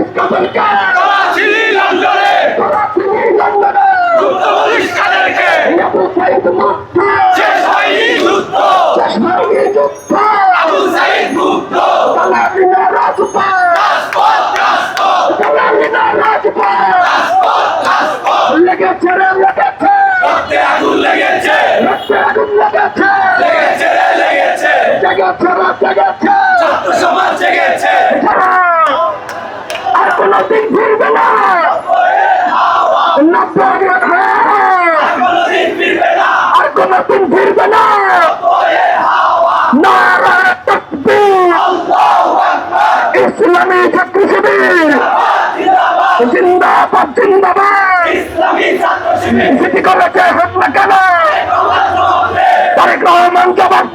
police কাদেরকে করাচিলি লন্ডনে যুদ্ধ পুলিশ কাদেরকে আবু সাইদ মুক্ত শেষ হয়নি যুদ্ধ শেষ হয়নি যুদ্ধ আবু সাইদ মুক্ত সালামিনা রাজপথ রাজপথ রাজপথ সালামিনা রাজপথ রাজপথ লেগেছে রে লেগেছে রক্তে আগুন লেগেছে রক্তে আগুন লেগেছে লেগেছে রে লেগেছে জেগেছে রে জেগেছে ছাত্র সমাজ জেগেছে আর কোনদিন ফিরবে না কোনদিন ফিরবে না আর কোনদিন ফিরবে না নারায়ে তাকবীর আল্লাহু আকবার ইসলামী ছাত্র শিবির জিন্দাবাদ জিন্দাবাদ জিন্দাবাদ ইসলামী ছাত্র শিবির সিটি কলেজে হোক না কেন কমান্ডো হবে তারেক রহমান জবাব